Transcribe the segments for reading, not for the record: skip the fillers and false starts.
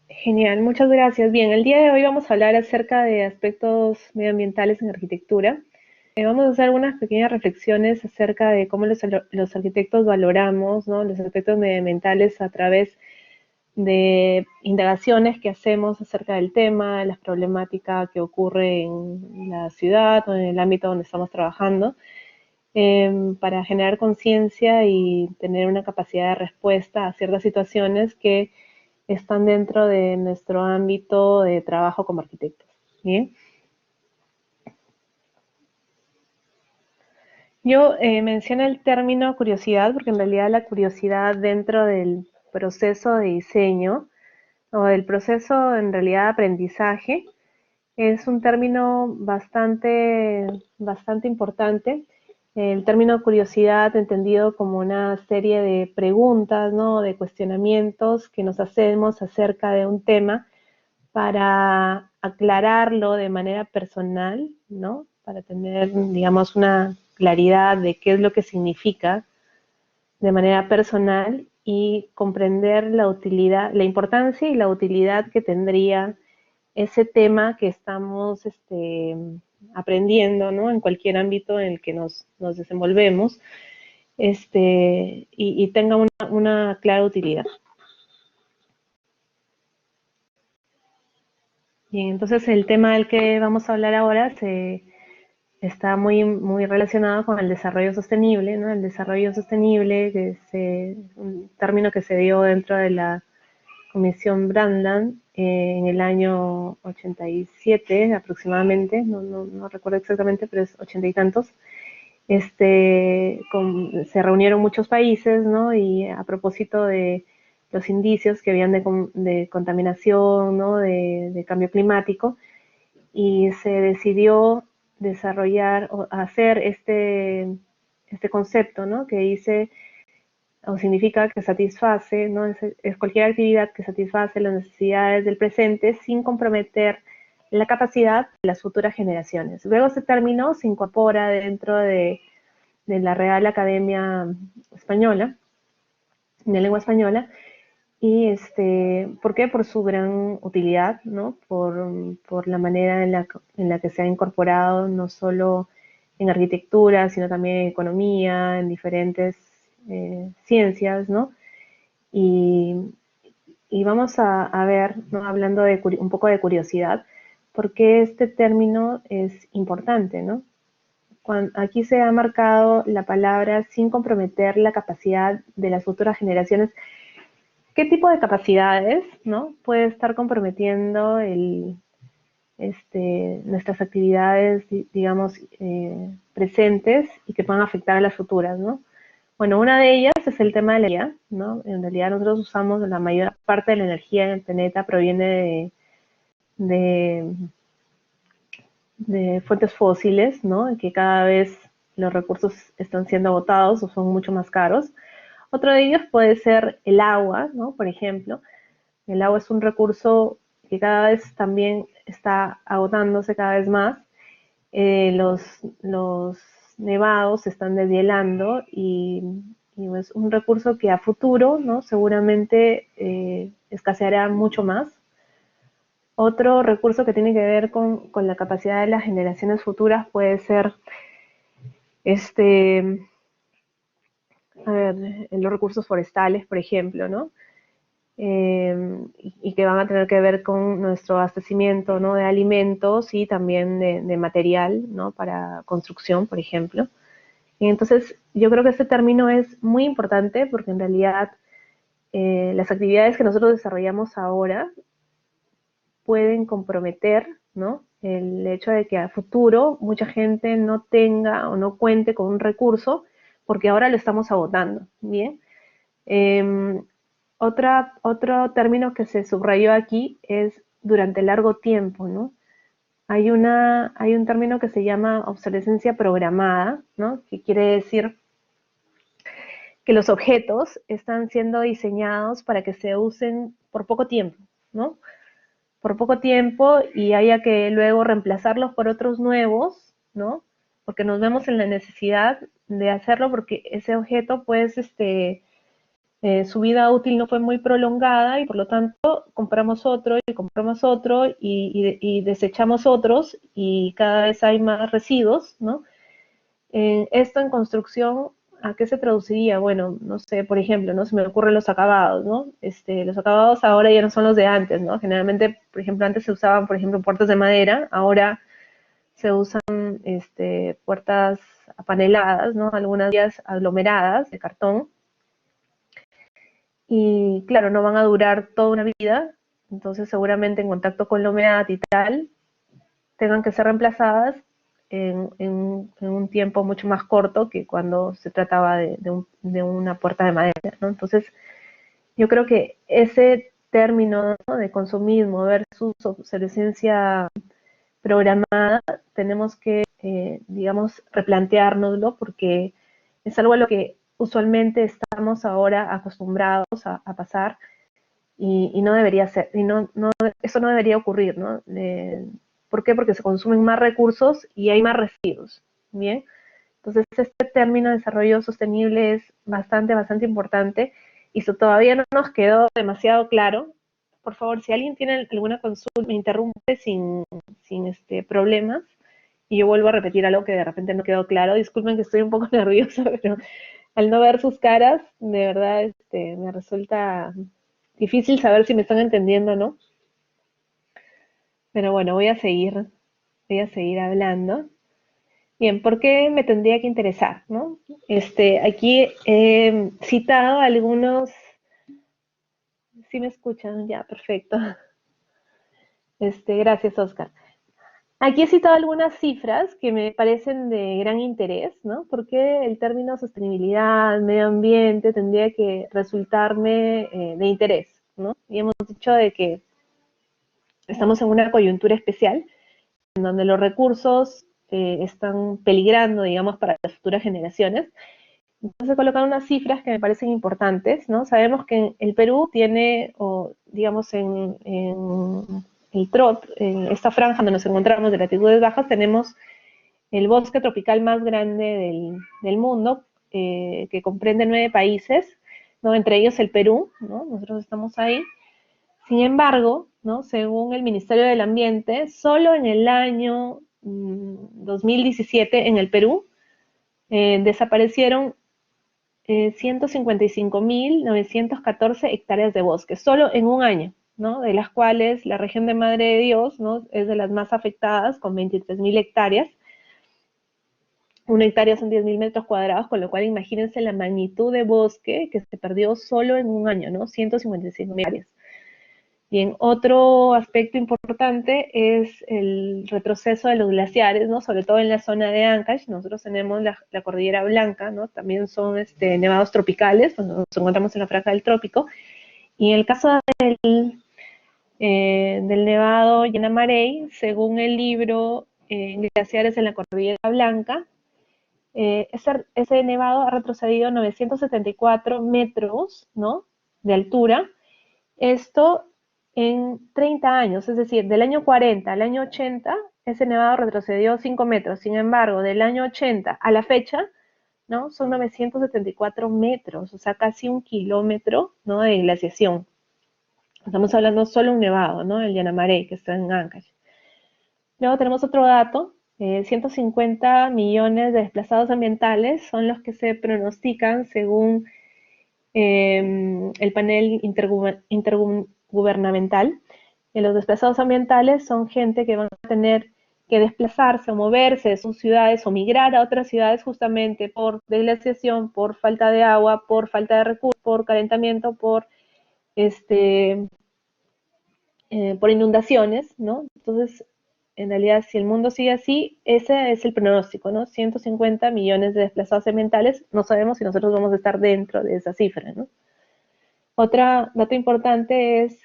Genial, muchas gracias. Bien, el día de hoy vamos a hablar acerca de aspectos medioambientales en arquitectura. Vamos a hacer algunas pequeñas reflexiones acerca de cómo los arquitectos valoramos, ¿no?, los aspectos medioambientales a través de indagaciones que hacemos acerca del tema, las problemáticas que ocurre en la ciudad o en el ámbito donde estamos trabajando, para generar conciencia y tener una capacidad de respuesta a ciertas situaciones que están dentro de nuestro ámbito de trabajo como arquitectos. Bien. Yo menciono el término curiosidad porque en realidad la curiosidad dentro del proceso de diseño o del proceso en realidad de aprendizaje es un término bastante importante. El término curiosidad entendido como una serie de preguntas, ¿no?, de cuestionamientos que nos hacemos acerca de un tema para aclararlo de manera personal, ¿no?, para tener, digamos, una claridad de qué es lo que significa de manera personal y comprender la utilidad, la importancia y la utilidad que tendría ese tema que estamos aprendiendo, ¿no?, en cualquier ámbito en el que nos desenvolvemos, y tenga una clara utilidad. Bien, entonces el tema del que vamos a hablar ahora está muy relacionado con el desarrollo sostenible, ¿no? El desarrollo sostenible, que es un término que se dio dentro de la Comisión Brundtland en el año 87 aproximadamente, no recuerdo exactamente, pero es 80 y tantos. Se reunieron muchos países, ¿no?, y a propósito de los indicios que habían de contaminación, ¿no?, de cambio climático, y se decidió desarrollar o hacer este concepto, ¿no?, que dice o significa que satisface, ¿no?, es cualquier actividad que satisface las necesidades del presente sin comprometer la capacidad de las futuras generaciones. Luego ese término se incorpora dentro de la Real Academia Española, de Lengua Española, y ¿por qué? Por su gran utilidad, ¿no? Por la manera en la que se ha incorporado no solo en arquitectura, sino también en economía, en diferentes ciencias, ¿no? Y, y vamos a ver, ¿no?, hablando de un poco de curiosidad, por qué este término es importante, ¿no? Aquí se ha marcado la palabra sin comprometer la capacidad de las futuras generaciones. ¿Qué tipo de capacidades, no, puede estar comprometiendo nuestras actividades, digamos, presentes y que puedan afectar a las futuras, ¿no? Bueno, una de ellas es el tema de la energía, ¿no? En realidad nosotros usamos la mayor parte de la energía en el planeta proviene de, de fuentes fósiles, ¿no?, que cada vez los recursos están siendo agotados o son mucho más caros. Otro de ellos puede ser el agua, ¿no? Por ejemplo, el agua es un recurso que cada vez también está agotándose cada vez más. Los nevados se están deshielando y es un recurso que a futuro, ¿no?, seguramente escaseará mucho más. Otro recurso que tiene que ver con la capacidad de las generaciones futuras puede ser este, los recursos forestales, por ejemplo, ¿no? Y que van a tener que ver con nuestro abastecimiento, ¿no?, de alimentos y también de material, ¿no?, para construcción, por ejemplo. Y entonces yo creo que este término es muy importante porque en realidad las actividades que nosotros desarrollamos ahora pueden comprometer, ¿no?, el hecho de que a futuro mucha gente no tenga o no cuente con un recurso porque ahora lo estamos agotando, ¿bien? Eh, Otro término que se subrayó aquí es durante largo tiempo, ¿no? Hay un término que se llama obsolescencia programada, ¿no?, que quiere decir que los objetos están siendo diseñados para que se usen por poco tiempo, ¿no? Por poco tiempo y haya que luego reemplazarlos por otros nuevos, ¿no? Porque nos vemos en la necesidad de hacerlo porque ese objeto, pues, su vida útil no fue muy prolongada y por lo tanto compramos otro y compramos otro y desechamos otros y cada vez hay más residuos, ¿no? Esto en construcción, ¿a qué se traduciría? Bueno, no sé, por ejemplo, ¿no? Se me ocurren los acabados, ¿no? Los acabados ahora ya no son los de antes, ¿no? Generalmente, por ejemplo, antes se usaban, por ejemplo, puertas de madera, ahora se usan puertas apaneladas, ¿no? Algunas días aglomeradas de cartón. Y claro, no van a durar toda una vida, entonces seguramente en contacto con la humedad y tal, tengan que ser reemplazadas en un tiempo mucho más corto que cuando se trataba de una puerta de madera, ¿no? Entonces, yo creo que ese término, ¿no?, de consumismo versus obsolescencia programada, tenemos que, digamos, replanteárnoslo porque es algo a lo que usualmente estamos ahora acostumbrados a pasar y no debería ser, y eso no debería ocurrir, ¿no? ¿Por qué? Porque se consumen más recursos y hay más residuos, ¿bien? Entonces, este término de desarrollo sostenible es bastante importante y si todavía no nos quedó demasiado claro, por favor, si alguien tiene alguna consulta, me interrumpe sin problemas y yo vuelvo a repetir algo que de repente no quedó claro. Disculpen que estoy un poco nerviosa, pero al no ver sus caras, de verdad me resulta difícil saber si me están entendiendo o no. Pero bueno, voy a seguir hablando. Bien, ¿por qué me tendría que interesar, no? Aquí he citado algunos, ¿sí me escuchan? Ya, perfecto. Gracias, Oscar. Aquí he citado algunas cifras que me parecen de gran interés, ¿no? Porque el término sostenibilidad, medio ambiente, tendría que resultarme de interés, ¿no? Y hemos dicho de que estamos en una coyuntura especial en donde los recursos están peligrando, digamos, para las futuras generaciones. Entonces, colocar unas cifras que me parecen importantes, ¿no? Sabemos que el Perú tiene, o digamos, en el TROP, en esta franja donde nos encontramos de latitudes bajas, tenemos el bosque tropical más grande del mundo, que comprende 9 países, ¿no? Entre ellos el Perú, ¿no? Nosotros estamos ahí. Sin embargo, ¿no?, según el Ministerio del Ambiente, solo en el año 2017 en el Perú desaparecieron 155.914 hectáreas de bosque, solo en un año, ¿no?, de las cuales la región de Madre de Dios, ¿no?, es de las más afectadas, con 23.000 hectáreas. Una hectárea son 10.000 metros cuadrados, con lo cual imagínense la magnitud de bosque que se perdió solo en un año, ¿no? 155.000 hectáreas. Bien, otro aspecto importante es el retroceso de los glaciares, ¿no? Sobre todo en la zona de Ancash. Nosotros tenemos la Cordillera Blanca, ¿no? También son nevados tropicales, cuando nos encontramos en la franja del trópico. Y en el caso del nevado Yenamarey, según el libro Glaciares en la Cordillera Blanca, ese nevado ha retrocedido 974 metros, ¿no?, de altura. Esto en 30 años, es decir, del año 40 al año 80, ese nevado retrocedió 5 metros. Sin embargo, del año 80 a la fecha, ¿no?, son 974 metros, o sea, casi 1 kilómetro, ¿no?, de glaciación. Estamos hablando solo de un nevado, ¿no?, el Yanamaré, que está en Ancash. Luego tenemos otro dato, 150 millones de desplazados ambientales son los que se pronostican según el panel intergubernamental. Los desplazados ambientales son gente que van a tener que desplazarse o moverse de sus ciudades o migrar a otras ciudades justamente por desglaciación, por falta de agua, por falta de recursos, por calentamiento, por inundaciones, ¿no? Entonces, en realidad, si el mundo sigue así, ese es el pronóstico, ¿no? 150 millones de desplazados ambientales, no sabemos si nosotros vamos a estar dentro de esa cifra, ¿no? Otra dato importante es,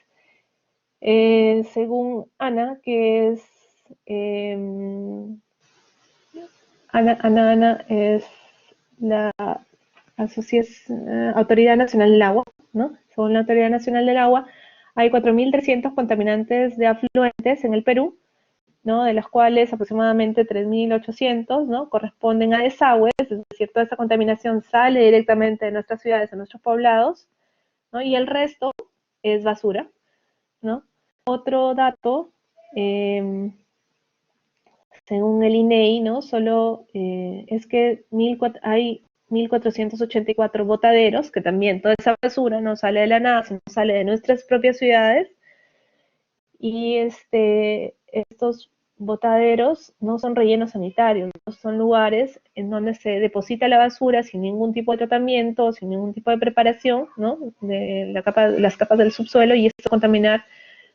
según ANA, que es, ANA es la Autoridad Nacional del Agua, ¿no? Según la Autoridad Nacional del Agua, hay 4.300 contaminantes de afluentes en el Perú, ¿no?, de los cuales aproximadamente 3.800, ¿no?, corresponden a desagües, es decir, toda esa contaminación sale directamente de nuestras ciudades, de nuestros poblados, ¿no? Y el resto es basura, ¿no? Otro dato, según el INEI, ¿no? Solo es que hay 1.484 botaderos, que también toda esa basura no sale de la nada, sino sale de nuestras propias ciudades, y estos botaderos no son rellenos sanitarios, no son lugares en donde se deposita la basura sin ningún tipo de tratamiento, sin ningún tipo de preparación, ¿no? De las capas del subsuelo, y esto contaminar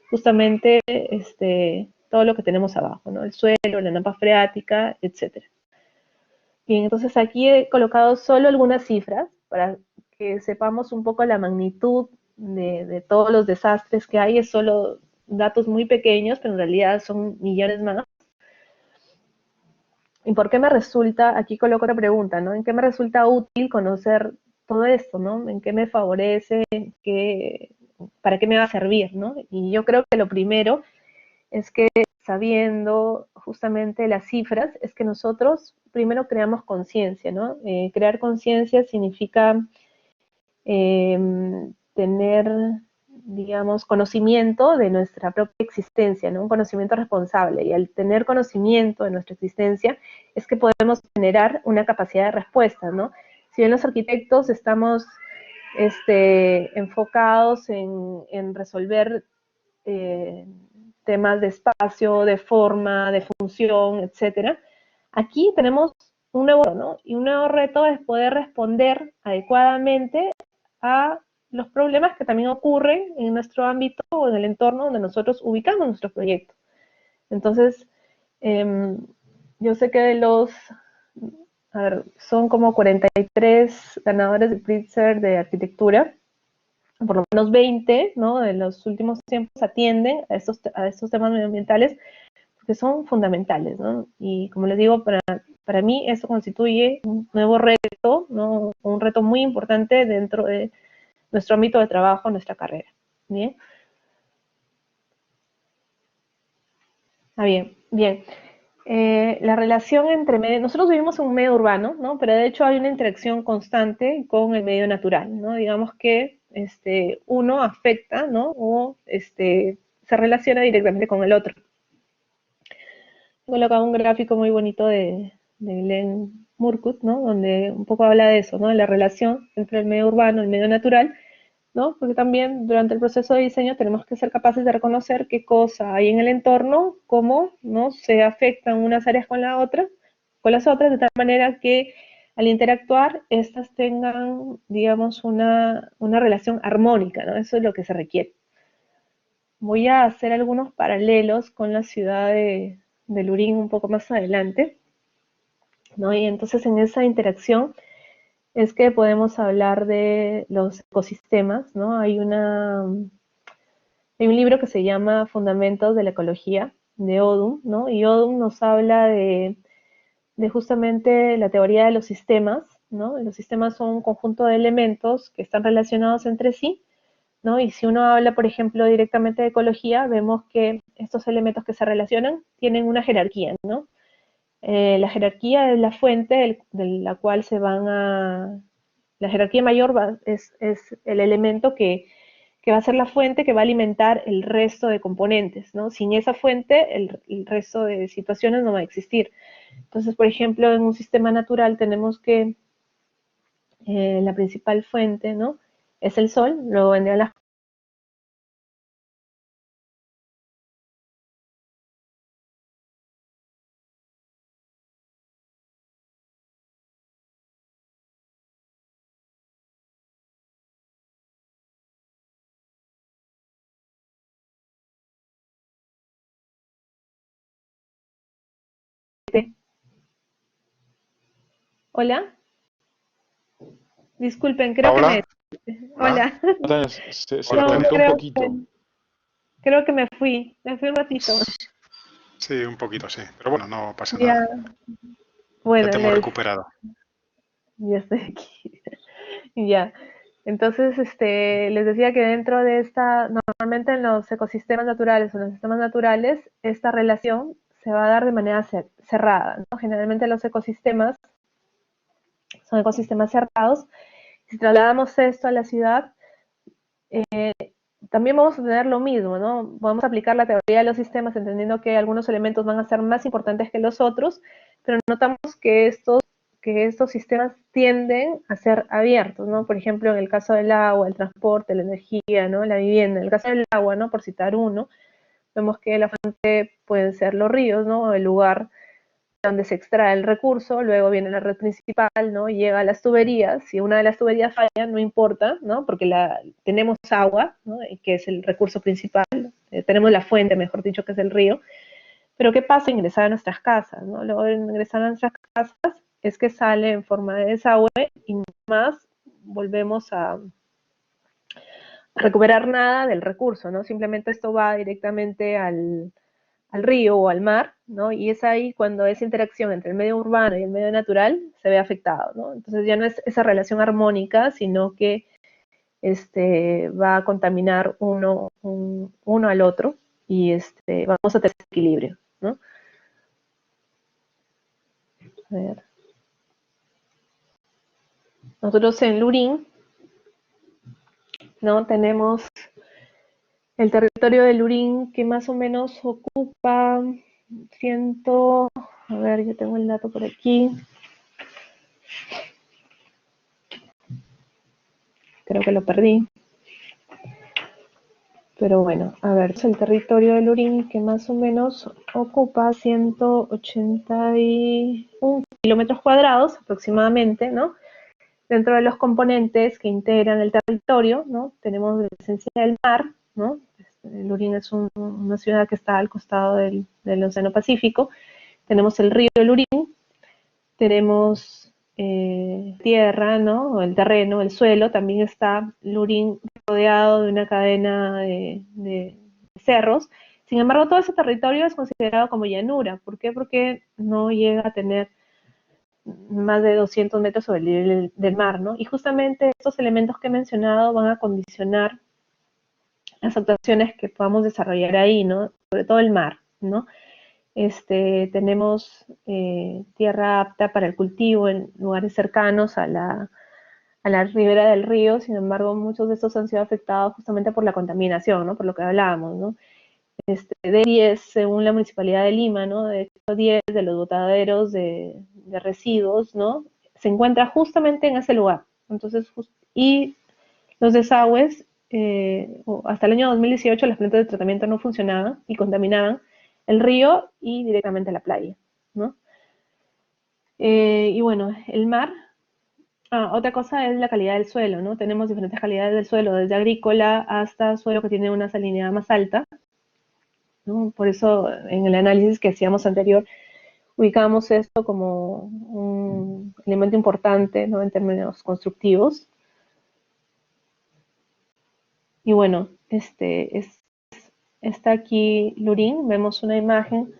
justamente todo lo que tenemos abajo, ¿no? El suelo, la napa freática, etcétera. Bien, entonces aquí he colocado solo algunas cifras para que sepamos un poco la magnitud de todos los desastres que hay. Es solo datos muy pequeños, pero en realidad son millones más. ¿Y por qué me resulta, aquí coloco otra pregunta, ¿no? ¿En qué me resulta útil conocer todo esto, ¿no? ¿En qué me favorece? ¿Para qué me va a servir, ¿no? Y yo creo que lo primero es que, sabiendo justamente las cifras, es que nosotros primero creamos conciencia, ¿no? Crear conciencia significa tener, digamos, conocimiento de nuestra propia existencia, ¿no? Un conocimiento responsable. Y al tener conocimiento de nuestra existencia es que podemos generar una capacidad de respuesta, ¿no? Si bien los arquitectos estamos enfocados en resolver temas de espacio, de forma, de función, etcétera. Aquí tenemos un nuevo reto, ¿no? Y un nuevo reto es poder responder adecuadamente a los problemas que también ocurren en nuestro ámbito o en el entorno donde nosotros ubicamos nuestros proyectos. Entonces, yo sé que son como 43 ganadores de Pritzker de arquitectura, por lo menos 20, ¿no? De los últimos tiempos atienden a estos temas medioambientales, porque son fundamentales, ¿no? Y como les digo, para mí eso constituye un nuevo reto, ¿no? Un reto muy importante dentro de nuestro ámbito de trabajo, nuestra carrera. ¿Bien? Bien. La relación entre nosotros vivimos en un medio urbano, ¿no? Pero de hecho hay una interacción constante con el medio natural, ¿no? Digamos que uno afecta, ¿no? O se relaciona directamente con el otro. He colocado un gráfico muy bonito de Glenn Murcutt, ¿no? Donde un poco habla de eso, ¿no? De la relación entre el medio urbano y el medio natural, ¿no? Porque también durante el proceso de diseño tenemos que ser capaces de reconocer qué cosa hay en el entorno, cómo, ¿no? Se afectan unas áreas con las otras, de tal manera que al interactuar, estas tengan, digamos, una relación armónica, ¿no? Eso es lo que se requiere. Voy a hacer algunos paralelos con la ciudad de Lurín un poco más adelante, ¿no? Y entonces en esa interacción es que podemos hablar de los ecosistemas, ¿no? Hay un libro que se llama Fundamentos de la Ecología, de Odum, ¿no? Y Odum nos habla de justamente la teoría de los sistemas, ¿no? Los sistemas son un conjunto de elementos que están relacionados entre sí, ¿no? Y si uno habla, por ejemplo, directamente de ecología, vemos que estos elementos que se relacionan tienen una jerarquía, ¿no? La jerarquía es la fuente de la cual se van a... La jerarquía mayor es el elemento que va a ser la fuente que va a alimentar el resto de componentes, ¿no? Sin esa fuente, el resto de situaciones no va a existir. Entonces, por ejemplo, en un sistema natural tenemos que la principal fuente, ¿no? Es el sol, luego vendrán las Hola, disculpen, creo que me... Hola, Hola. Hola, se no, cortó un poquito. creo que me fui un ratito. Sí, un poquito, sí. Pero bueno, no pasa Ya, nada. Ya bueno, te hemos recuperado. ya estoy aquí. Ya. Entonces, les decía que dentro de normalmente en los ecosistemas naturales o en los sistemas naturales, esta relación se va a dar de manera cerrada, ¿no? Generalmente los ecosistemas son ecosistemas cerrados. Si trasladamos esto a la ciudad, también vamos a tener lo mismo, ¿no? Vamos a aplicar la teoría de los sistemas entendiendo que algunos elementos van a ser más importantes que los otros, pero notamos que estos sistemas tienden a ser abiertos, ¿no? Por ejemplo, en el caso del agua, el transporte, la energía, ¿no? La vivienda. En el caso del agua, ¿no? Por citar uno, vemos que la fuente pueden ser los ríos, ¿no? El lugar donde se extrae el recurso, luego viene la red principal, ¿no? Llega a las tuberías, si una de las tuberías falla, no importa, ¿no? Porque tenemos agua, ¿no? Que es el recurso principal, tenemos la fuente, mejor dicho, que es el río, pero ¿qué pasa? Ingresar a nuestras casas, ¿no? Luego de ingresar a nuestras casas es que sale en forma de desagüe y más volvemos a recuperar nada del recurso, ¿no? Simplemente esto va directamente al río o al mar, ¿no? Y es ahí cuando esa interacción entre el medio urbano y el medio natural se ve afectado, ¿no? Entonces ya no es esa relación armónica, sino que va a contaminar uno al otro y vamos a tener equilibrio, ¿no? A ver. Nosotros en Lurín, ¿no? Tenemos el territorio de Lurín que más o menos ocupa a ver, yo tengo el dato por aquí. Creo que lo perdí. Pero bueno, a ver, es el territorio de Lurín que más o menos ocupa 181 kilómetros cuadrados aproximadamente, ¿no? Dentro de los componentes que integran el territorio, ¿no? Tenemos la presencia del mar, ¿no? Lurín es una ciudad que está al costado del Océano Pacífico. Tenemos el río Lurín, tenemos tierra, ¿no? El terreno, el suelo. También está Lurín rodeado de una cadena de cerros. Sin embargo, todo ese territorio es considerado como llanura. ¿Por qué? Porque no llega a tener más de 200 metros sobre el nivel del mar, ¿no? Y justamente estos elementos que he mencionado van a condicionar las actuaciones que podamos desarrollar ahí, ¿no? Sobre todo el mar, ¿no? Tenemos tierra apta para el cultivo en lugares cercanos a la ribera del río, sin embargo, muchos de estos han sido afectados justamente por la contaminación, ¿no? Por lo que hablábamos, ¿no? De 10, según la Municipalidad de Lima, ¿no? De hecho, 10 de los botaderos de residuos, ¿no? Se encuentra justamente en ese lugar. Entonces, y los desagües, hasta el año 2018 las plantas de tratamiento no funcionaban y contaminaban el río y directamente la playa, ¿no? Y bueno, el mar. Otra cosa es la calidad del suelo, ¿no? Tenemos diferentes calidades del suelo, desde agrícola hasta suelo que tiene una salinidad más alta, ¿no? Por eso en el análisis que hacíamos anterior ubicamos esto como un elemento importante, ¿no? En términos constructivos. Y bueno, está aquí Lurín, vemos una imagen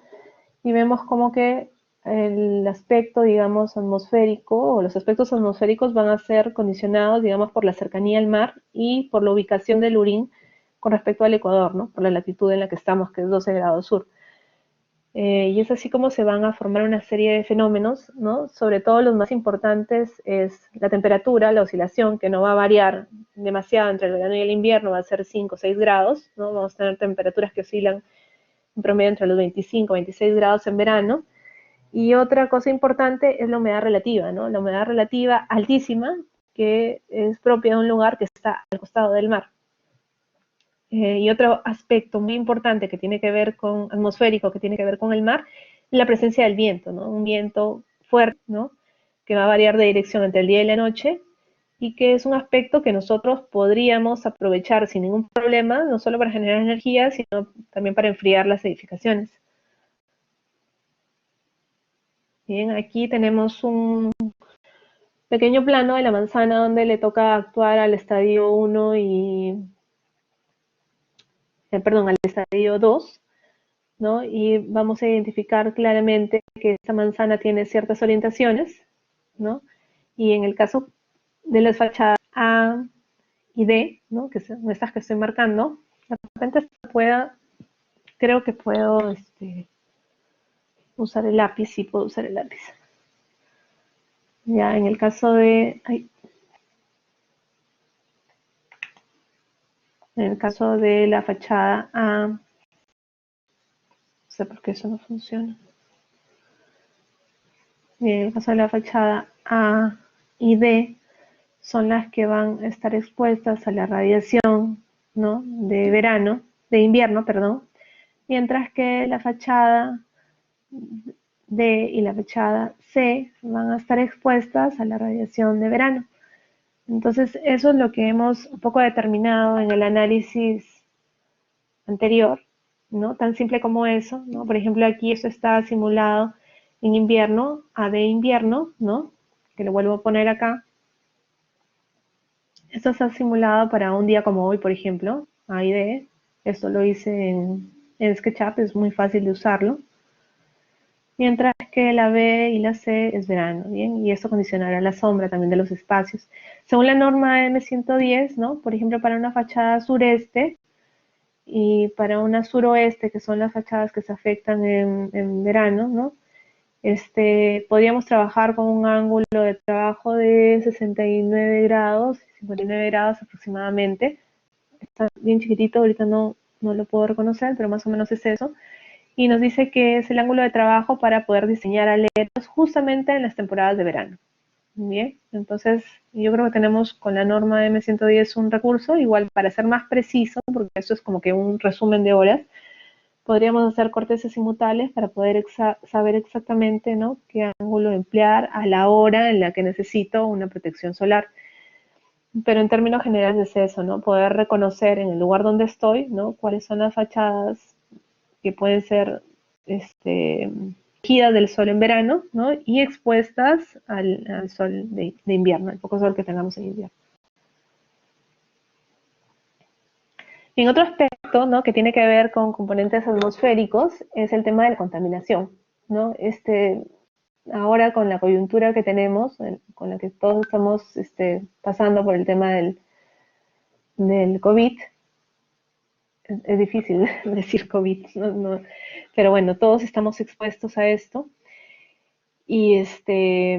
y vemos como que el aspecto, digamos, atmosférico o los aspectos atmosféricos van a ser condicionados, digamos, por la cercanía al mar y por la ubicación de Lurín con respecto al Ecuador, ¿no? Por la latitud en la que estamos, que es 12 grados sur. Y es así como se van a formar una serie de fenómenos, ¿no? Sobre todo los más importantes es la temperatura, la oscilación, que no va a variar demasiado entre el verano y el invierno, va a ser 5 o 6 grados, ¿no? Vamos a tener temperaturas que oscilan en promedio entre los 25 y 26 grados en verano. Y otra cosa importante es la humedad relativa, ¿no? La humedad relativa altísima, que es propia de un lugar que está al costado del mar. Y otro aspecto muy importante que tiene que ver con atmosférico, que tiene que ver con el mar, es la presencia del viento, ¿no? Un viento fuerte, ¿no? Que va a variar de dirección entre el día y la noche y que es un aspecto que nosotros podríamos aprovechar sin ningún problema, no solo para generar energía, sino también para enfriar las edificaciones. Bien, aquí tenemos un pequeño plano de la manzana donde le toca actuar al estadio 1 al estadio 2, ¿no? Y vamos a identificar claramente que esta manzana tiene ciertas orientaciones, ¿no? Y en el caso de las fachadas A y D, ¿no? Que son estas que estoy marcando, de repente creo que puedo usar el lápiz, sí puedo usar el lápiz. Ya, en el caso de, En el caso de la fachada A, no sé por qué eso no funciona. Bien, en el caso de la fachada A y D, son las que van a estar expuestas a la radiación, ¿no?, de invierno, perdón, mientras que la fachada D y la fachada C van a estar expuestas a la radiación de verano. Entonces, eso es lo que hemos un poco determinado en el análisis anterior, ¿no? Tan simple como eso, ¿no? Por ejemplo, aquí esto está simulado en invierno, A de invierno, ¿no? Que lo vuelvo a poner acá. Esto está simulado para un día como hoy, por ejemplo, A y D. Esto lo hice en SketchUp, es muy fácil de usarlo. Mientras que la B y la C es verano, ¿bien? Y esto condicionará la sombra también de los espacios. Según la norma M110, ¿no? Por ejemplo, para una fachada sureste y para una suroeste, que son las fachadas que se afectan en verano, ¿no? Podríamos trabajar con un ángulo de trabajo de 69 grados, 59 grados aproximadamente. Está bien chiquitito, ahorita no lo puedo reconocer, pero más o menos es eso. Y nos dice que es el ángulo de trabajo para poder diseñar aleros justamente en las temporadas de verano. Bien, entonces yo creo que tenemos con la norma M110 un recurso, igual para ser más preciso, porque esto es como que un resumen de horas, podríamos hacer cortes azimutales para poder saber exactamente, ¿no?, qué ángulo emplear a la hora en la que necesito una protección solar. Pero en términos generales es eso, ¿no? Poder reconocer en el lugar donde estoy, ¿no?, cuáles son las fachadas que pueden ser protegidas del sol en verano, ¿no?, y expuestas al sol de invierno, el poco sol que tengamos en invierno. En otro aspecto, ¿no?, que tiene que ver con componentes atmosféricos es el tema de la contaminación, ¿no? Ahora con la coyuntura que tenemos, con la que todos estamos pasando por el tema del COVID, es difícil decir COVID, ¿no? Pero bueno, todos estamos expuestos a esto. Y este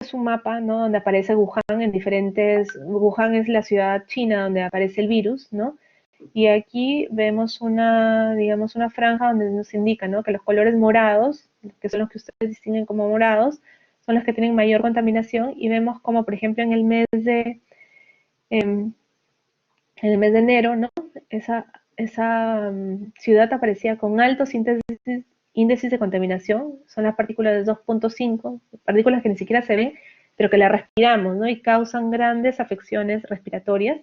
es un mapa, ¿no?, donde aparece Wuhan en diferentes... Wuhan es la ciudad china donde aparece el virus, ¿no? Y aquí vemos digamos, una franja donde nos indica, ¿no?, que los colores morados, que son los que ustedes distinguen como morados, son los que tienen mayor contaminación, y vemos como, por ejemplo, en el mes de enero, ¿no?, esa ciudad aparecía con altos índices de contaminación. Son las partículas de 2.5, partículas que ni siquiera se ven, pero que las respiramos, ¿no?, y causan grandes afecciones respiratorias.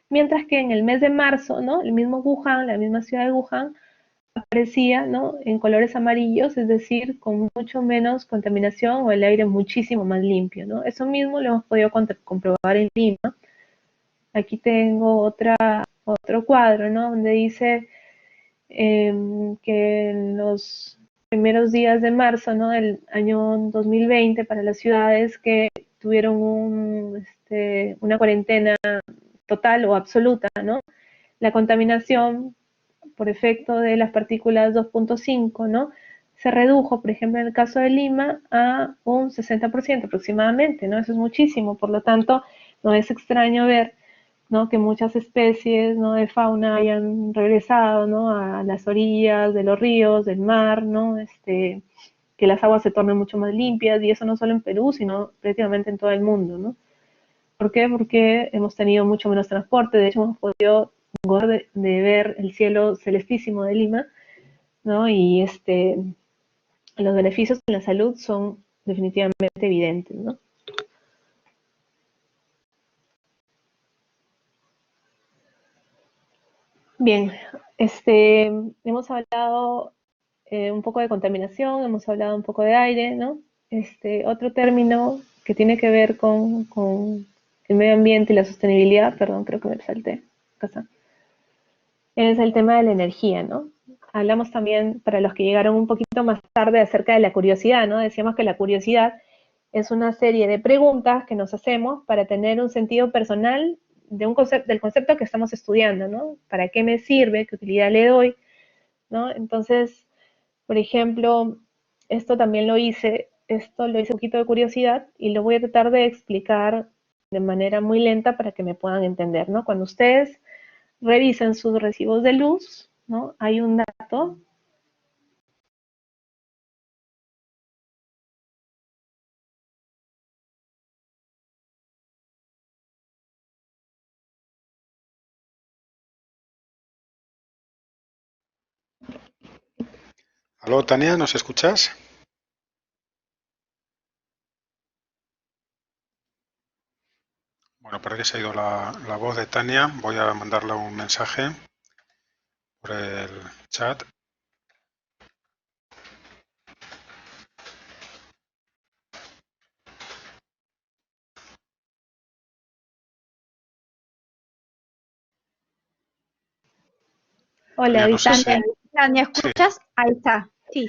Mientras que en el mes de marzo, ¿no?, el mismo Wuhan, la misma ciudad de Wuhan, aparecía, ¿no?, en colores amarillos, es decir, con mucho menos contaminación o el aire muchísimo más limpio, ¿no? Eso mismo lo hemos podido comprobar en Lima. Aquí tengo otro cuadro, ¿no?, donde dice que en los primeros días de marzo, ¿no?, del año 2020, para las ciudades que tuvieron una cuarentena total o absoluta, ¿no?, la contaminación por efecto de las partículas 2.5, ¿no?, se redujo, por ejemplo, en el caso de Lima, a un 60% aproximadamente, ¿no? Eso es muchísimo. Por lo tanto, no es extraño ver, ¿no?, que muchas especies, ¿no?, de fauna hayan regresado, ¿no?, a las orillas de los ríos, del mar, ¿no?, que las aguas se tornen mucho más limpias, y eso no solo en Perú, sino prácticamente en todo el mundo, ¿no? ¿Por qué? Porque hemos tenido mucho menos transporte. De hecho, hemos podido gozar de ver el cielo celestísimo de Lima, ¿no? Y los beneficios en la salud son definitivamente evidentes, ¿no? Bien, hemos hablado un poco de contaminación, hemos hablado un poco de aire, ¿no? Otro término que tiene que ver con el medio ambiente y la sostenibilidad, perdón, creo que me salté, acá está, es el tema de la energía, ¿no? Hablamos también, para los que llegaron un poquito más tarde, acerca de la curiosidad, ¿no? Decíamos que la curiosidad es una serie de preguntas que nos hacemos para tener un sentido personal del concepto que estamos estudiando, ¿no? ¿Para qué me sirve? ¿Qué utilidad le doy? ¿No? Entonces, por ejemplo, esto lo hice un poquito de curiosidad, y lo voy a tratar de explicar de manera muy lenta para que me puedan entender, ¿no? Cuando ustedes revisen sus recibos de luz, ¿no? Hay un dato. Aló, Tania, ¿nos escuchas? Bueno, parece que se ha ido la voz de Tania. Voy a mandarle un mensaje por el chat. Hola, No sé si... Tania, Sí. ¿escuchas? Ahí está. Sí.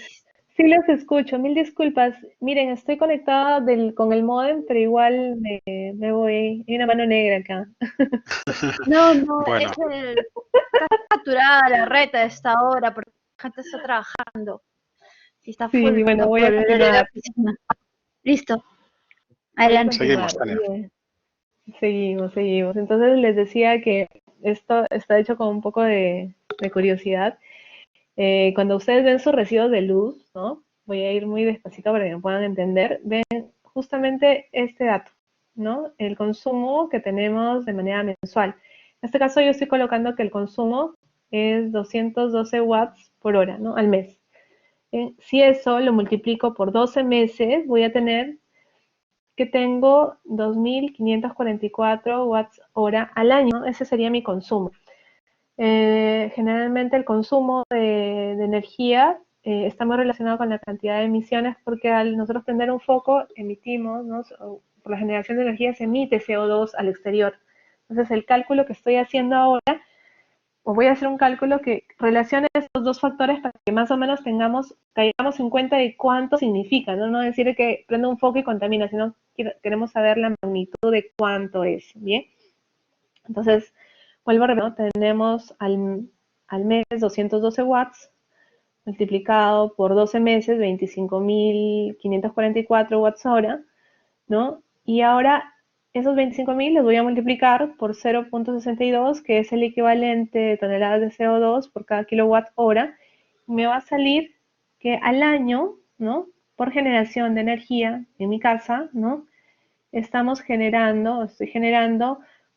Sí los escucho, mil disculpas. Miren, estoy conectada con el módem, pero igual me voy. Hay una mano negra acá. No, Bueno, está saturada la red a esta hora porque la gente está trabajando. Si está full, Sí, bueno, no voy a puede volver a la continuar. oficina. Listo, Voy a adelante. continuar. seguimos, Tania. Bien. Seguimos. Entonces les decía que esto está hecho con un poco de curiosidad. Cuando ustedes ven sus recibos de luz, ¿no? Voy a ir muy despacito para que me puedan entender. Ven justamente este dato, ¿no? El consumo que tenemos de manera mensual. En este caso yo estoy colocando que el consumo es 212 watts por hora, ¿no? Al mes. Si eso lo multiplico por 12 meses, voy a tener que tengo 2.544 watts hora al año. Ese sería mi consumo. Generalmente el consumo de energía está muy relacionado con la cantidad de emisiones porque al nosotros prender un foco emitimos, ¿no? Por la generación de energía se emite CO2 al exterior. Entonces el cálculo que estoy haciendo ahora, o voy a hacer un cálculo que relacione estos dos factores para que más o menos caigamos en cuenta de cuánto significa, ¿no? No decir que prendo un foco y contamina, sino queremos saber la magnitud de cuánto es, ¿bien? Entonces, vuelvo a repetir, tenemos al mes 212 watts multiplicado por 12 meses, 25.544 watts hora, ¿no? Y ahora esos 25.000 los voy a multiplicar por 0.62, que es el equivalente de toneladas de CO2 por cada kilowatt hora. Me va a salir que al año, ¿no? Por generación de energía en mi casa, ¿no? Estoy generando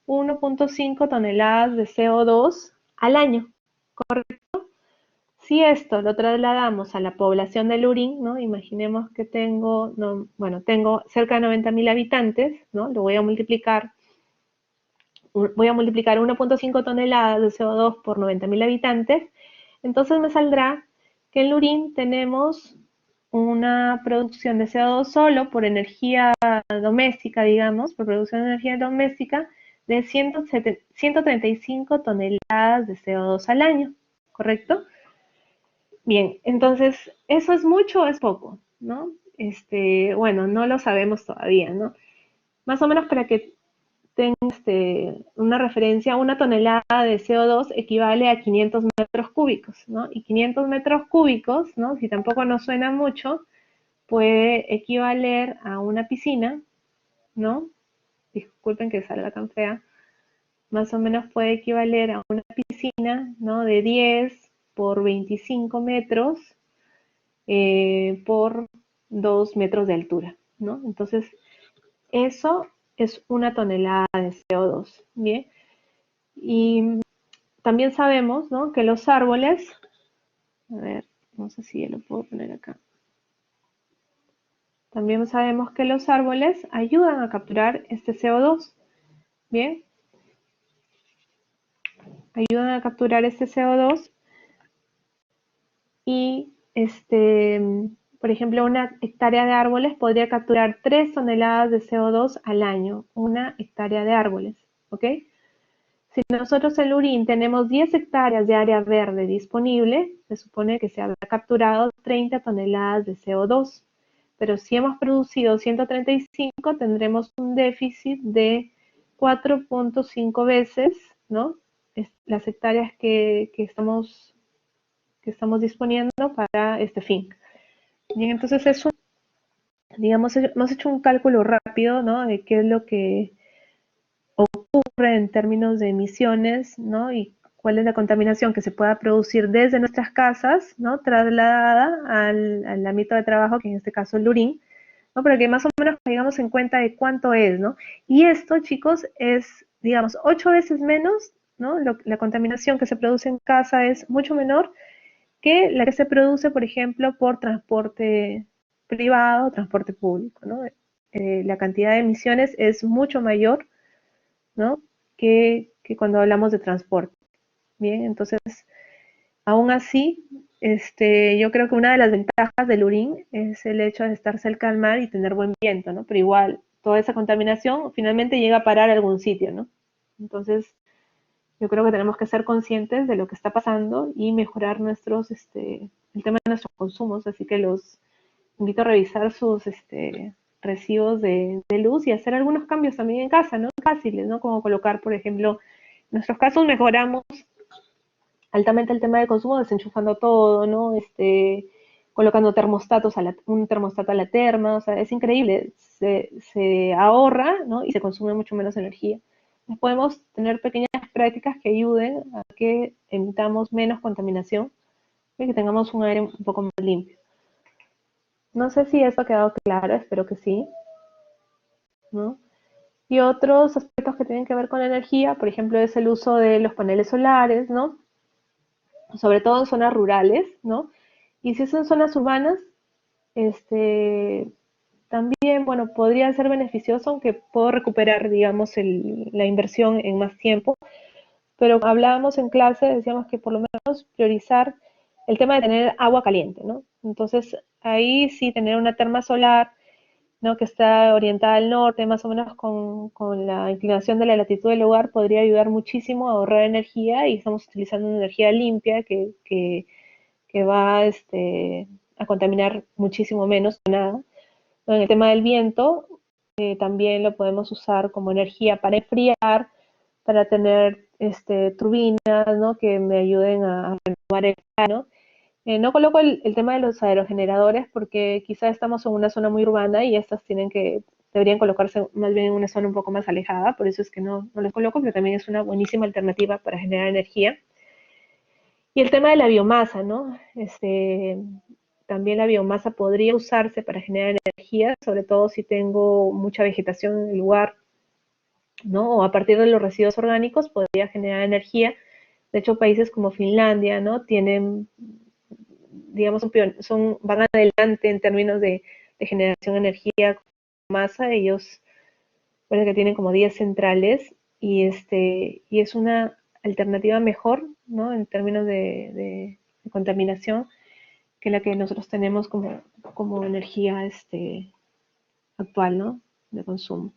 1.5 toneladas de CO2 al año, ¿correcto? Si esto lo trasladamos a la población de Lurín, ¿no? Imaginemos que tengo cerca de 90.000 habitantes, ¿no? Lo voy a multiplicar 1.5 toneladas de CO2 por 90.000 habitantes, entonces me saldrá que en Lurín tenemos una producción de CO2 solo por energía doméstica, digamos, por producción de energía doméstica, de 135 toneladas de CO2 al año, ¿correcto? Bien, entonces, ¿eso es mucho o es poco? ¿No? Bueno, no lo sabemos todavía, ¿no? Más o menos para que tengan una referencia, una tonelada de CO2 equivale a 500 metros cúbicos, ¿no? Y 500 metros cúbicos, ¿no? Si tampoco nos suena mucho, puede equivaler a una piscina, ¿no? Disculpen que salga tan fea. Más o menos puede equivaler a una piscina, ¿no? De 10 por 25 metros por 2 metros de altura, ¿no? Entonces, eso es una tonelada de CO2, ¿bien? Y también sabemos, ¿no? Que los árboles, a ver, no sé si ya lo puedo poner acá. También sabemos que los árboles ayudan a capturar este CO2, ¿bien? Ayudan a capturar este CO2 y, por ejemplo, una hectárea de árboles podría capturar 3 toneladas de CO2 al año, una hectárea de árboles, ¿ok? Si nosotros en Lurín tenemos 10 hectáreas de área verde disponible, se supone que se habrá capturado 30 toneladas de CO2. Pero si hemos producido 135, tendremos un déficit de 4.5 veces, ¿no? Las hectáreas que estamos disponiendo para este fin. Bien, entonces digamos, hemos hecho un cálculo rápido, ¿no? De qué es lo que ocurre en términos de emisiones, ¿no? Y cuál es la contaminación que se pueda producir desde nuestras casas, ¿no? Trasladada al ámbito de trabajo, que en este caso es Lurín, ¿no? Para que más o menos tengamos en cuenta de cuánto es, ¿no? Y esto, chicos, es, digamos, 8 veces menos, ¿no? La contaminación que se produce en casa es mucho menor que la que se produce, por ejemplo, por transporte privado, transporte público, ¿no? La cantidad de emisiones es mucho mayor, ¿no? Que cuando hablamos de transporte. Bien, entonces, aún así, yo creo que una de las ventajas del Lurín es el hecho de estar cerca al mar y tener buen viento, ¿no? Pero igual, toda esa contaminación finalmente llega a parar a algún sitio, ¿no? Entonces, yo creo que tenemos que ser conscientes de lo que está pasando y mejorar el tema de nuestros consumos, así que los invito a revisar sus recibos de luz y hacer algunos cambios también en casa, ¿no? Fáciles, ¿no? Como colocar, por ejemplo, en nuestros casos mejoramos altamente el tema de consumo desenchufando todo, ¿no? Colocando un termostato a la terma, o sea, es increíble, se ahorra, ¿no? Y se consume mucho menos energía. Entonces podemos tener pequeñas prácticas que ayuden a que emitamos menos contaminación y que tengamos un aire un poco más limpio. No sé si eso ha quedado claro, espero que sí, ¿no? Y otros aspectos que tienen que ver con la energía, por ejemplo, es el uso de los paneles solares, ¿no? Sobre todo en zonas rurales, ¿no? Y si es en zonas urbanas, también, bueno, podría ser beneficioso, aunque puedo recuperar, digamos, la inversión en más tiempo, pero hablábamos en clase, decíamos que por lo menos priorizar el tema de tener agua caliente, ¿no? Entonces, ahí sí tener una terma solar, ¿no? Que está orientada al norte, más o menos con la inclinación de la latitud del lugar, podría ayudar muchísimo a ahorrar energía y estamos utilizando una energía limpia que va a contaminar muchísimo menos que nada. En el tema del viento, también lo podemos usar como energía para enfriar, para tener turbinas, ¿no? Que me ayuden a renovar el aire, ¿no? No coloco el tema de los aerogeneradores porque quizá estamos en una zona muy urbana y estas deberían colocarse más bien en una zona un poco más alejada, por eso es que no los coloco, pero también es una buenísima alternativa para generar energía. Y el tema de la biomasa, ¿no? También la biomasa podría usarse para generar energía, sobre todo si tengo mucha vegetación en el lugar, ¿no? O a partir de los residuos orgánicos podría generar energía. De hecho, países como Finlandia, ¿no? Tienen, digamos, van adelante en términos de generación de energía con masa. Ellos parece que tienen como 10 centrales y es una alternativa mejor, ¿no? En términos de contaminación que la que nosotros tenemos como energía actual, ¿no? De consumo.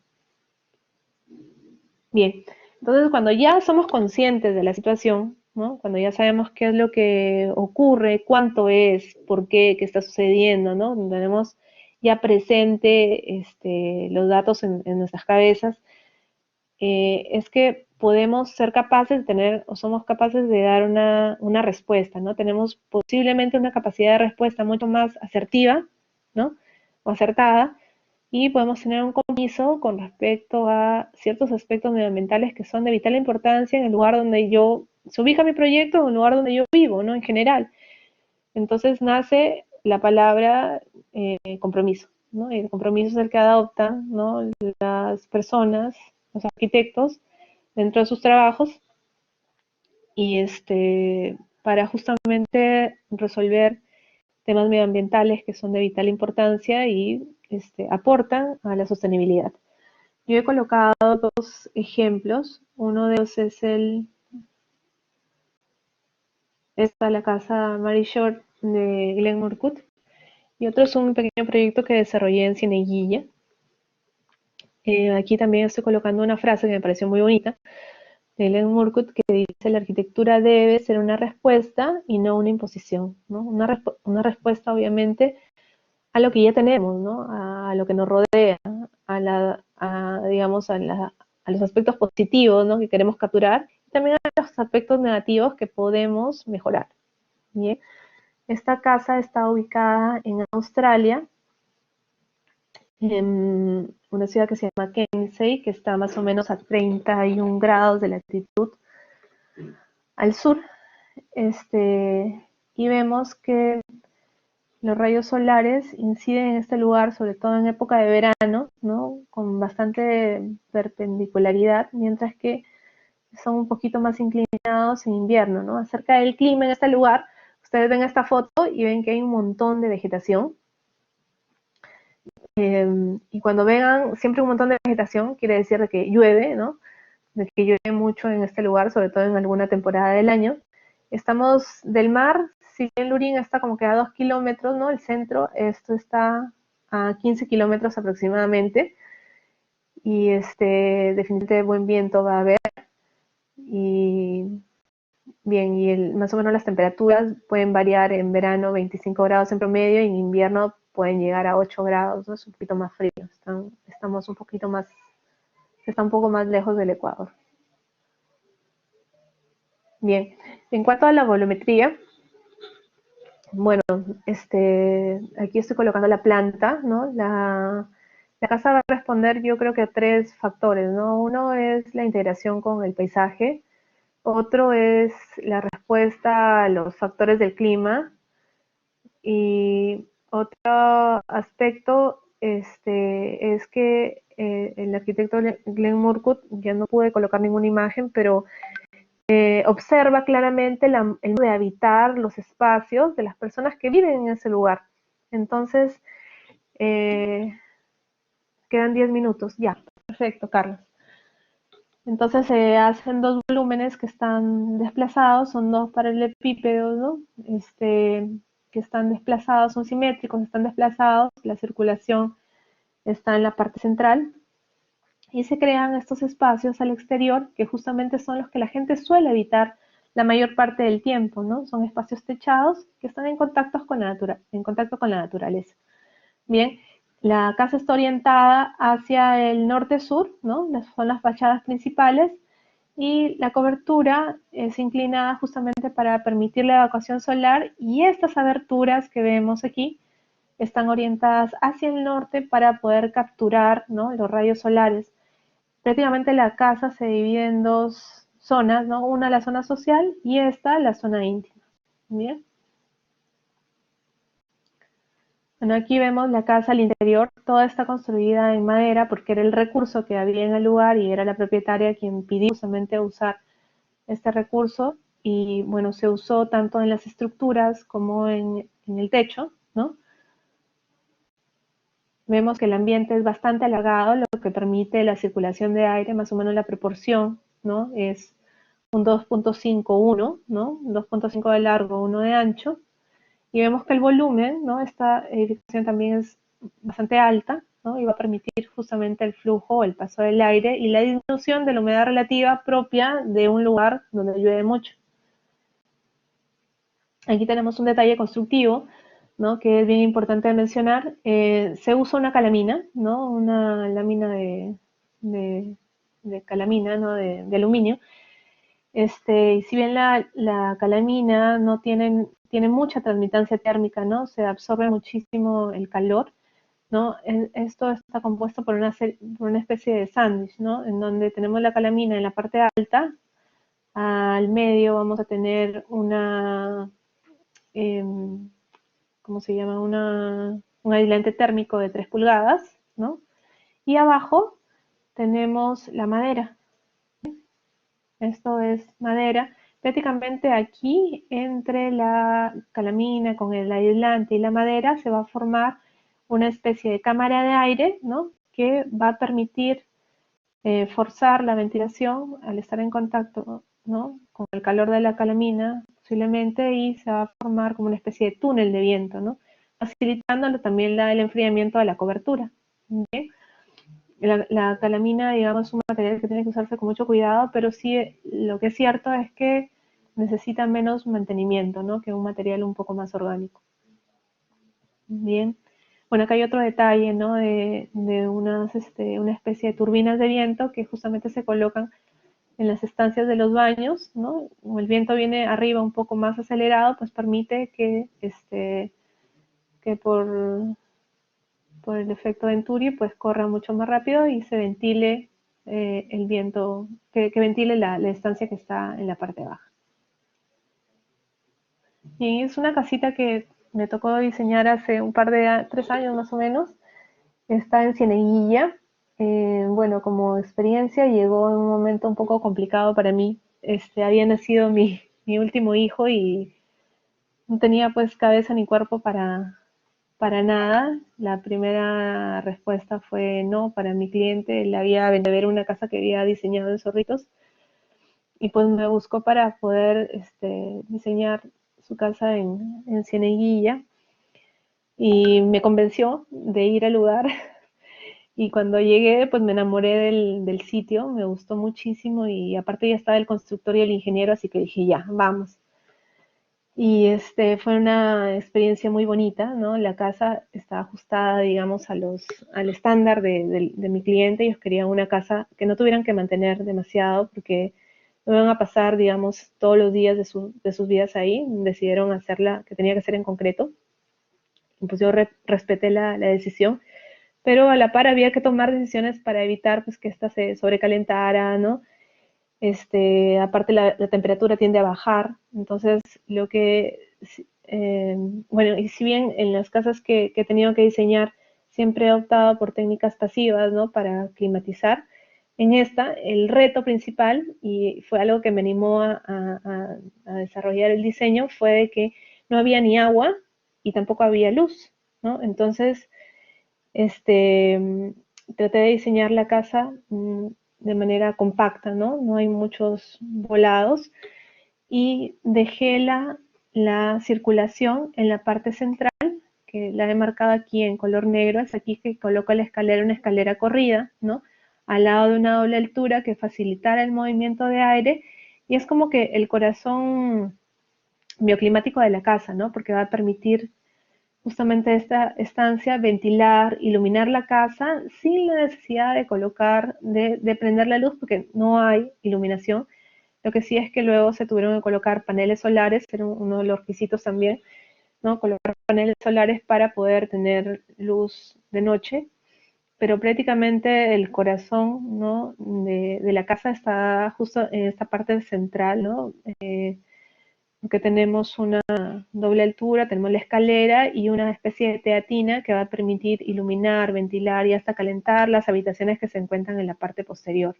Bien, entonces cuando ya somos conscientes de la situación, ¿no? Cuando ya sabemos qué es lo que ocurre, cuánto es, por qué, qué está sucediendo, ¿no? Tenemos ya presente los datos en nuestras cabezas, es que podemos ser capaces de tener, o somos capaces de dar una respuesta, ¿no? Tenemos posiblemente una capacidad de respuesta mucho más asertiva, ¿no? O acertada, y podemos tener un compromiso con respecto a ciertos aspectos medioambientales que son de vital importancia en el lugar donde se ubica mi proyecto, en el lugar donde yo vivo, ¿no? En general. Entonces nace la palabra compromiso, ¿no? Y el compromiso es el que adoptan, ¿no? Las personas, los arquitectos, dentro de sus trabajos y para justamente resolver temas medioambientales que son de vital importancia y aportan a la sostenibilidad. Yo he colocado dos ejemplos. Uno de ellos es la casa Mary Short de Glen Murcutt y otro es un pequeño proyecto que desarrollé en Cieneguilla. Aquí también estoy colocando una frase que me pareció muy bonita de Glen Murcutt que dice: la arquitectura debe ser una respuesta y no una imposición, ¿no? Una respuesta obviamente a lo que ya tenemos, ¿no? A lo que nos rodea, digamos, a los aspectos positivos, ¿no? Que queremos capturar, y también a los aspectos negativos que podemos mejorar. ¿Bien? Esta casa está ubicada en Australia, en una ciudad que se llama Kensei, que está más o menos a 31 grados de latitud al sur, y vemos que los rayos solares inciden en este lugar, sobre todo en época de verano, ¿no? Con bastante perpendicularidad, mientras que son un poquito más inclinados en invierno, ¿no? Acerca del clima en este lugar, ustedes ven esta foto y ven que hay un montón de vegetación. Y cuando vean siempre un montón de vegetación, quiere decir de que llueve, ¿no? De que llueve mucho en este lugar, sobre todo en alguna temporada del año. Estamos del mar, si bien Lurín está como que a 2 kilómetros, ¿no? El centro, esto está a 15 kilómetros aproximadamente. Y definitivamente buen viento va a haber. Y bien, más o menos las temperaturas pueden variar en verano 25 grados en promedio y en invierno pueden llegar a 8 grados, ¿no? Es un poquito más frío. Estamos un poquito más, está un poco más lejos del Ecuador. Bien, en cuanto a la volumetría, bueno, aquí estoy colocando la planta, ¿no? La casa va a responder, yo creo que a 3 factores, ¿no? Uno es la integración con el paisaje, otro es la respuesta a los factores del clima y otro aspecto es que el arquitecto Glenn Murcutt, ya no pude colocar ninguna imagen, pero observa claramente el modo de habitar los espacios de las personas que viven en ese lugar. Entonces, quedan 10 minutos. Ya, perfecto, Carlos. Entonces se hacen 2 volúmenes que están desplazados, son 2 paralelepípedos, ¿no? Que están desplazados, son simétricos, están desplazados, la circulación está en la parte central y se crean estos espacios al exterior que justamente son los que la gente suele evitar la mayor parte del tiempo, ¿no? Son espacios techados que están en contacto con la naturaleza. Bien, la casa está orientada hacia el norte-sur, ¿no? Son las fachadas principales y la cobertura es inclinada justamente para permitir la evacuación solar y estas aberturas que vemos aquí están orientadas hacia el norte para poder capturar, ¿no? Los rayos solares. Prácticamente la casa se divide en 2 zonas, ¿no? Una la zona social y esta la zona íntima. Bien. Bueno, aquí vemos la casa al interior, toda está construida en madera porque era el recurso que había en el lugar y era la propietaria quien pidió justamente usar este recurso y bueno, se usó tanto en las estructuras como en el techo, ¿no? Vemos que el ambiente es bastante alargado, lo que permite la circulación de aire, más o menos la proporción, ¿no? Es un 2.5-1, ¿no? 2.5 de largo, 1 de ancho. Y vemos que el volumen, ¿no? Esta edificación también es bastante alta, ¿no? Y va a permitir justamente el flujo, el paso del aire y la disminución de la humedad relativa propia de un lugar donde llueve mucho. Aquí tenemos un detalle constructivo, ¿no? Que es bien importante mencionar. Se usa una calamina, ¿no? Una lámina de calamina, ¿no? De aluminio. Y si bien la calamina no tiene mucha transmitancia térmica, ¿no? Se absorbe muchísimo el calor, ¿no? Esto está compuesto por una especie de sándwich, ¿no? En donde tenemos la calamina en la parte alta, al medio vamos a tener eh, ¿cómo se llama? Un aislante térmico de 3 pulgadas, ¿no? Y abajo tenemos la madera. Esto es madera. Prácticamente aquí, entre la calamina con el aislante y la madera, se va a formar una especie de cámara de aire, ¿no? Que va a permitir forzar la ventilación al estar en contacto, ¿no? Con el calor de la calamina, posiblemente, y se va a formar como una especie de túnel de viento, ¿no? Facilitando también el enfriamiento de la cobertura. ¿Bien? La calamina, digamos, es un material que tiene que usarse con mucho cuidado, pero sí lo que es cierto es que necesita menos mantenimiento, ¿no? Que un material un poco más orgánico. Bien. Bueno, acá hay otro detalle, ¿no? De una especie de turbinas de viento que justamente se colocan en las estancias de los baños, ¿no? Como el viento viene arriba un poco más acelerado, pues permite que por el efecto Venturi, pues corra mucho más rápido y se ventile el viento, que ventile la estancia que está en la parte baja. Y es una casita que me tocó diseñar hace un par de 3 años más o menos. Está en Cieneguilla. Bueno, como experiencia llegó en un momento un poco complicado para mí. Había nacido mi último hijo y no tenía pues cabeza ni cuerpo para nada. La primera respuesta fue no para mi cliente. Él había venido a ver una casa que había diseñado en Zorritos y pues me buscó para poder diseñar su casa en Cieneguilla y me convenció de ir al lugar. Y cuando llegué, pues me enamoré del sitio, me gustó muchísimo y aparte ya estaba el constructor y el ingeniero, así que dije, ya, vamos. Y fue una experiencia muy bonita, ¿no? La casa está ajustada, digamos, al estándar de mi cliente. Ellos querían una casa que no tuvieran que mantener demasiado porque no iban a pasar, digamos, todos los días de sus vidas ahí. Decidieron hacerla, que tenía que ser en concreto. Y pues yo respeté la decisión, pero a la par había que tomar decisiones para evitar pues que ésta se sobrecalentara, ¿no? Aparte la temperatura tiende a bajar, entonces lo que, bueno, y si bien en las casas que he tenido que diseñar siempre he optado por técnicas pasivas, ¿no? Para climatizar, en esta el reto principal, y fue algo que me animó a desarrollar el diseño, fue de que no había ni agua y tampoco había luz, ¿no? Entonces, este, traté de diseñar la casa de manera compacta, ¿no? No hay muchos volados y dejé la circulación en la parte central, que la he marcado aquí en color negro, es aquí que coloco la escalera, una escalera corrida, ¿no? Al lado de una doble altura que facilitara el movimiento de aire y es como que el corazón bioclimático de la casa, ¿no? Porque va a permitir justamente esta estancia, ventilar, iluminar la casa sin la necesidad de colocar, de prender la luz porque no hay iluminación. Lo que sí es que luego se tuvieron que colocar paneles solares, era uno de los requisitos también, ¿no? Colocar paneles solares para poder tener luz de noche, pero prácticamente el corazón, ¿no? de la casa está justo en esta parte central, ¿no? Que tenemos una doble altura, tenemos la escalera y una especie de teatina que va a permitir iluminar, ventilar y hasta calentar las habitaciones que se encuentran en la parte posterior.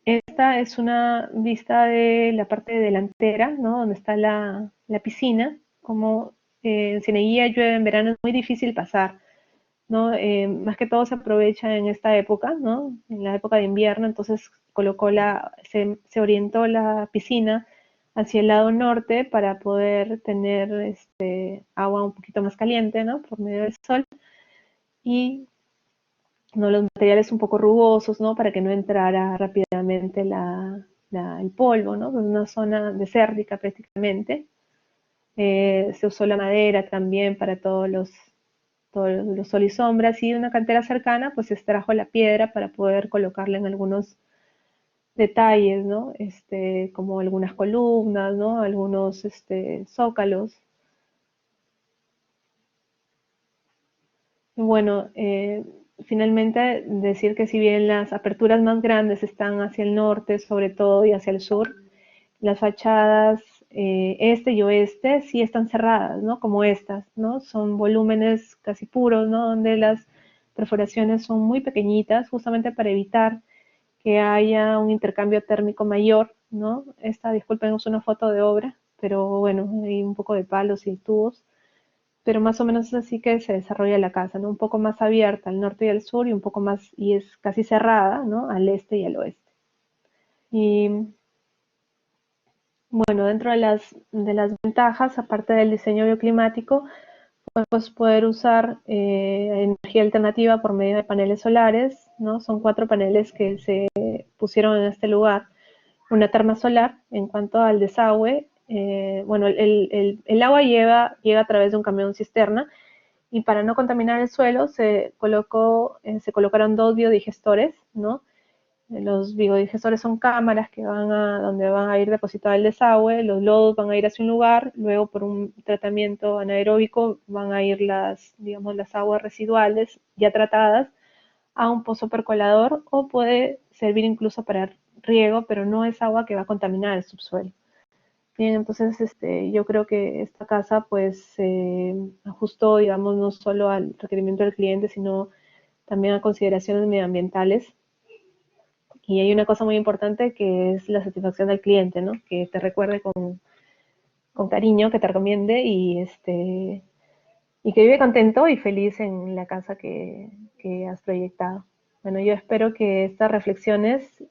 Esta es una vista de la parte delantera, ¿no? Donde está la piscina. Como en Cieneguilla llueve en verano, es muy difícil pasar, ¿no? Más que todo se aprovecha en esta época, ¿no? En la época de invierno, entonces se orientó la piscina hacia el lado norte para poder tener agua un poquito más caliente, ¿no? Por medio del sol. Y ¿no? Los materiales un poco rugosos, ¿no? Para que no entrara rápidamente el polvo, ¿no? Es una zona desértica prácticamente. Se usó la madera también para todos los sol y sombras y de una cantera cercana pues se extrajo la piedra para poder colocarla en algunos detalles, ¿no? Como algunas columnas, ¿no? Algunos zócalos. Bueno, finalmente decir que si bien las aperturas más grandes están hacia el norte sobre todo y hacia el sur, las fachadas este y oeste sí están cerradas, ¿no? Como estas, ¿no? Son volúmenes casi puros, ¿no? Donde las perforaciones son muy pequeñitas, justamente para evitar que haya un intercambio térmico mayor, ¿no? Disculpen, es una foto de obra, pero bueno, hay un poco de palos y tubos, pero más o menos es así que se desarrolla la casa, ¿no? Un poco más abierta al norte y al sur y un poco más, y es casi cerrada, ¿no? Al este y al oeste. Y bueno, dentro de las ventajas, aparte del diseño bioclimático, pues poder usar energía alternativa por medio de paneles solares, ¿no? Son 4 paneles que se pusieron en este lugar. Una terma solar. En cuanto al desagüe, bueno, el agua llega a través de un camión cisterna y para no contaminar el suelo se colocaron 2 biodigestores, ¿no? Los biodigestores son cámaras donde van a ir depositado el desagüe, los lodos van a ir hacia un lugar, luego por un tratamiento anaeróbico van a ir digamos, las aguas residuales ya tratadas a un pozo percolador o puede servir incluso para riego, pero no es agua que va a contaminar el subsuelo. Bien, entonces yo creo que esta casa pues se ajustó, digamos, no solo al requerimiento del cliente, sino también a consideraciones medioambientales. Y hay una cosa muy importante que es la satisfacción del cliente, ¿no? Que te recuerde con cariño, que te recomiende y que vive contento y feliz en la casa que has proyectado. Bueno, yo espero que estas reflexiones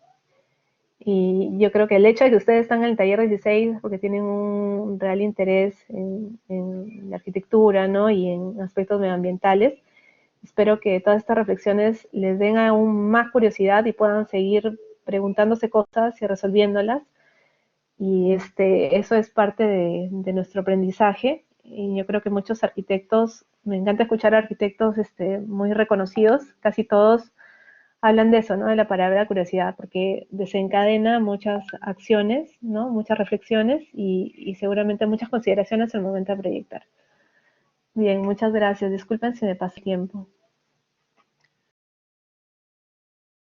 y yo creo que el hecho de que ustedes están en el taller 16 porque tienen un real interés en la arquitectura, ¿no? Y en aspectos medioambientales, espero que todas estas reflexiones les den aún más curiosidad y puedan seguir preguntándose cosas y resolviéndolas. Y eso es parte de nuestro aprendizaje. Y yo creo que muchos arquitectos, me encanta escuchar a arquitectos muy reconocidos, casi todos hablan de eso, ¿no? De la palabra curiosidad, porque desencadena muchas acciones, ¿no? Muchas reflexiones y seguramente muchas consideraciones al momento de proyectar. Bien, muchas gracias. Disculpen si me pasa tiempo.